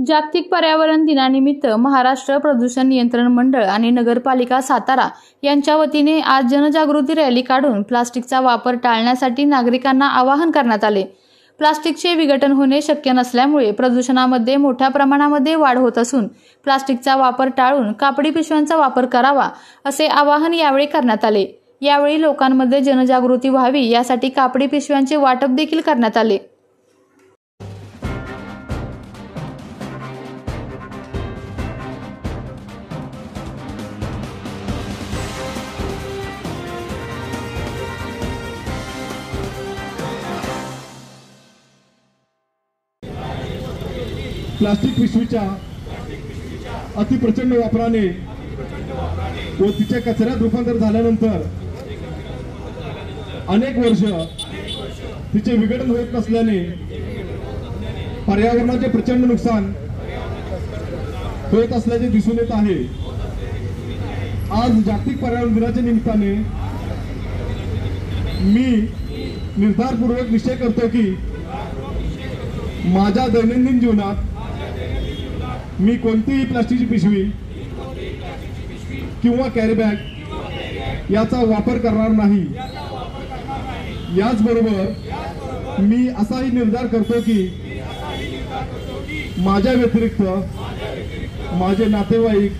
जागतिक पर्यावरण दिनानिमित्त महाराष्ट्र प्रदूषण नियंत्रण मंडळ आणि नगरपालिका सातारा यांच्या वतीने आज जनजागृती रॅली काढून प्लास्टिकचा वापर टाळण्यासाठी नागरिकांना आवाहन करण्यात आले। प्लास्टिकचे विघटन होणे शक्य नसल्यामुळे प्रदूषणामध्ये मोठ्या प्रमाणामध्ये वाढ होत असून प्लास्टिकचा वापर टाळून कापडी पिशव्यांचा वापर करावा असे आवाहन यावेळी करण्यात आले। यावेळी लोकांमध्ये जनजागृती व्हावी यासाठी कापडी पिशव्यांचे वाटप देखील करण्यात आले। प्लास्टिक पिशवीच्या अतिप्रचंड वापराने व तिच्या कचऱ्यात रूपांतर झाल्यानंतर अनेक वर्ष तिचे विघटन होत नसल्याने पर्यावरणाचे प्रचंड नुकसान होत असल्याचे दिसून येत आहे। आज जागतिक पर्यावरण दिनाच्या निमित्ताने मी निर्धारपूर्वक निश्चय करतो की माझ्या दैनंदिन जीवनात मी कोणतीही प्लास्टिकची पिशवी किंवा कॅरी बॅग याचा वापर करणार नाही। याचबरोबर मी असाही निर्धार करतो की माझ्या व्यतिरिक्त माझे नातेवाईक,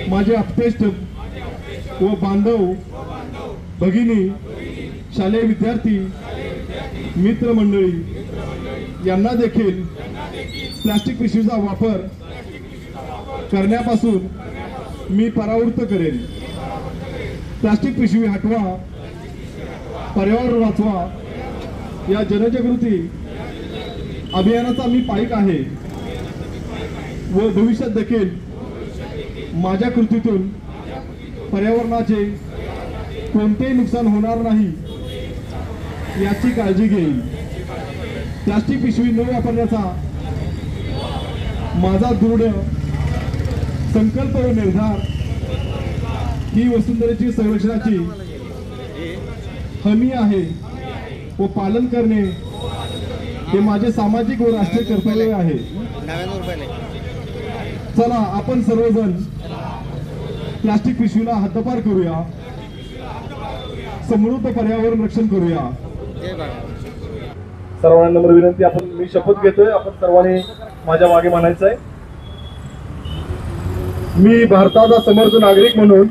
माझे आप्तेष्ट व बांधव, भगिनी, शालेय विद्यार्थी, मित्रमंडळी यांना देखील प्लास्टिक पिशवीचा वापर करण्यापासून मी परावृत्त करेन। प्लास्टिक पिशवी हटवा, पर्यावरण वाचवा या जनजागृती अभियानाचा मी पाईक आहे व भविष्यात देखील माझ्या कृतीतून पर्यावरणाचे कोणतेही नुकसान होणार नाही याची काळजी घेईन। प्लास्टिक पिशवी न वापरण्याचा माझा दृढ संकल्प व निर्धार ही वसुंधरेची संरक्षणाची हमी आहे व पालन करणे हे माझे सामाजिक व राष्ट्रीय कर्तव्य आहे। चला आपण सर्वजण प्लास्टिक पिशवीला हद्दपार करूया, समृद्ध पर्यावरण रक्षण करूया। सर्वांना नम्र विनंती, मी शपथ घेतोय, आपण सर्वांनी माझ्या मागे मानायचं आहे। मी भारताचा समर्थ नागरिक म्हणून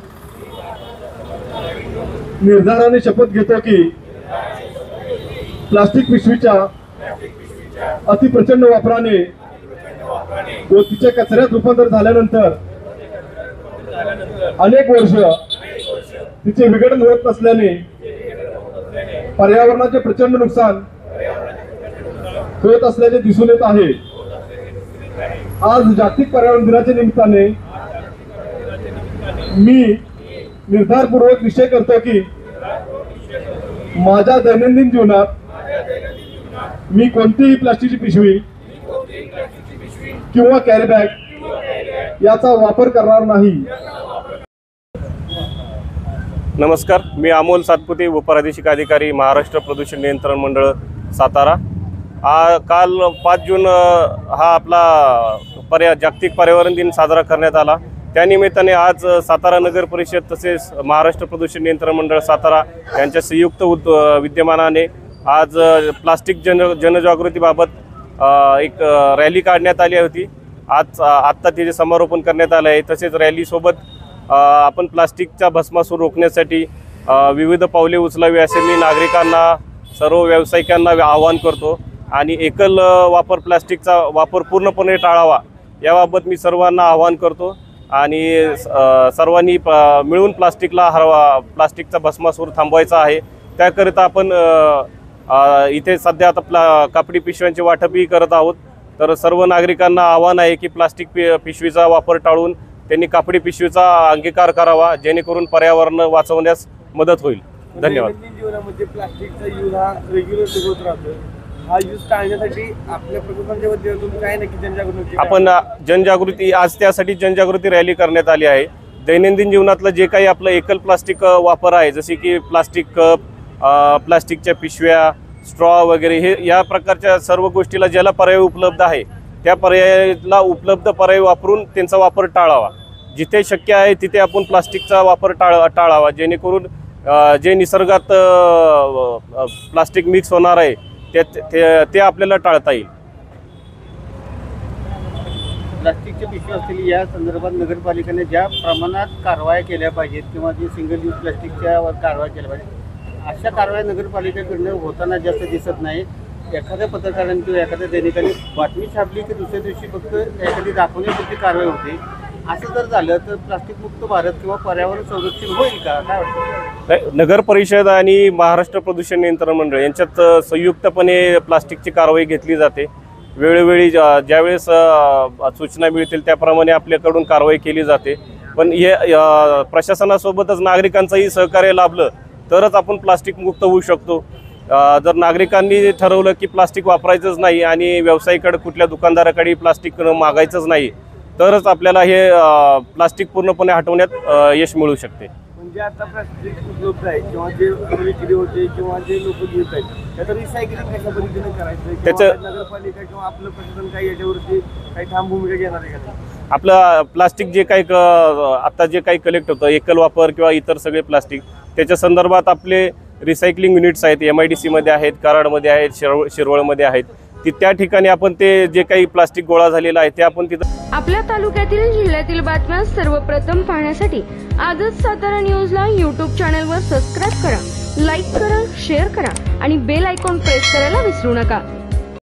निर्धाराने शपथ घेतो की प्लास्टिक पिशवीच्या अतिप्रचंड वापराने व तिच्या कचऱ्यात रूपांतर झाल्यानंतर अनेक वर्ष तिचे विघटन होत नसल्याने पर्यावरणाचे प्रचंड नुकसान होत असल्याचे दिसून येत आहे। आज जागतिक पर्यावरण दिनाच्या निमित्ताने मी निर्धारपूर्वक निश्चय करतो की माझ्या दैनंदिन जीवनात मी कोणतीही प्लास्टिकची पिशवी किंवा कॅरी बॅग याचा वापर करणार नाही। नमस्कार, मी अमोल सातपुते, उपप्रादेशिक अधिकारी, महाराष्ट्र प्रदूषण नियंत्रण मंडळ सातारा। काल 5 जून हा आपला जागतिक पर्यावरण दिन साजरा करण्यात आला। त्यानिमित्ताने आज सातारा नगर परिषद तसेच महाराष्ट्र प्रदूषण नियंत्रण मंडळ सातारा यांच्या संयुक्त विद्यमानाने आज प्लास्टिक जनजागृतीबाबत एक रॅली काढण्यात आली होती। आत्ता तिचे समारोपन करण्यात आले आहे। तसेच रॅलीसोबत आपण प्लास्टिकचा भस्मासूर रोखण्यासाठी विविध पावले उचलावी असे मी नागरिकांना, सर्व व्यावसायिकांना आवाहन करतो आणि एकल वापर प्लास्टिकचा वापर पूर्णपणे टाळावा याबाबत मी सर्वांना आवाहन करतो आणि सर्वांनी मिळून प्लास्टिकचा भस्मासूर थांबवायचा आहे। त्याकरिता आपण इथे सध्या आता कापडी पिशव्यांचे वाटपही करत आहोत। तर सर्व नागरिकांना आवाहन आहे की प्लास्टिक पिशवीचा वापर टाळून त्यांनी कापडी पिशवीचा अंगीकार करावा, जेणेकरून पर्यावरण वाचवण्यास मदत होईल। धन्यवाद। जीवनामध्ये प्लास्टिकचा यूज हा रेग्युलर होत राहतो। हा यूज टाळण्यासाठी आपल्या प्रशासनाच्या वतीने काय नक्की जनजागृती आपण जनजागृती आज त्यासाठी जनजागृती रॅली करण्यात आली आहे। दैनंदिन जीवनातलं जे काही आपलं एकल प्लास्टिक वापर आहे, जसे की प्लास्टिक कप, प्लास्टिकच्या पिशव्या, स्ट्रॉ वगैरे, हे या प्रकारच्या सर्व गोष्टीला ज्याला पर्याय उपलब्ध आहे त्या पर्यायाला उपलब्ध पर्याय वापरून त्यांचा वापर टाळावा। जिथे शक्य आहे तिथे आपण प्लास्टिकचा वापर टाळावा, जेणेकरून जे निसर्गात प्लास्टिक मिक्स होणार आहे ते आपल्याला टाळता येईल। प्लास्टिकच्या पिशव्या असतील या संदर्भात नगरपालिकेने ज्या प्रमाणात कारवाया केल्या पाहिजेत किंवा जे सिंगल यूज प्लास्टिकच्या कारवाया केल्या पाहिजेत, अशा कारवाया नगरपालिकेकडनं होताना जास्त दिसत नाही। एखाद्या पत्रकारांनी किंवा एखाद्या दैनिकाने बातमी छापली की दुसऱ्या दिवशी फक्त एखादी दाखवण्याची कारवाई होते। असं जर झालं तर प्लास्टिक मुक्त भारत किंवा पर्यावरण संरक्षण होईल का, काय वाटतं? नगर परिषद आणि महाराष्ट्र प्रदूषण नियंत्रण मंडळ यांच्यात संयुक्तपणे प्लास्टिकची कारवाई घेतली जाते। वेळोवेळी ज्यावेळेस सूचना मिळतील त्याप्रमाणे आपल्याकडून कारवाई केली जाते। पण हे प्रशासनासोबतच नागरिकांचंही सहकार्य लाभलं तरच आपण प्लास्टिक मुक्त होऊ शकतो। जर नागरिकांनी ठरवलं की प्लास्टिक वापरायचंच नाही आणि व्यावसायिकडे कुठल्या दुकानदाराकडे प्लास्टिक मागायचंच नाही, तरच आपल्याला हे प्लास्टिक पूर्णपणे हटवण्यात यश मिळू शकते। म्हणजे आता प्लास्टिक उपलब्ध आहे किंवा जे विक्री होते किंवा जे लोक घेत आहेत त्याचं रिसायकलिंग कशा पद्धतीने करायचं, त्याचं नगरपालिका किंवा आपलं प्रशासन काही याच्यावरती काही ठाम भूमिका घेणार आहे का? आपलं प्लास्टिक जे काही आता जे काही कलेक्ट होतं एकल वापर किंवा इतर सगळे प्लास्टिक, त्याच्या संदर्भात आपले रिसायकलिंग युनिट्स आहेत, MIDC मध्ये आहेत, कराडमध्ये आहेत, शिरवळमध्ये आहेत, त्या ठिकाणी आपण ते जे काही प्लास्टिक गोळा झालेला आहे ते आपण तिथं। आपल्या तालुक्यातील जिल्ह्यातील बातम्या सर्वप्रथम पाहण्यासाठी आजच सातारा न्यूजला YouTube चॅनलवर सबस्क्राईब करा, लाईक करा, शेअर करा आणि बेल आयकॉन प्रेस करायला विसरू नका।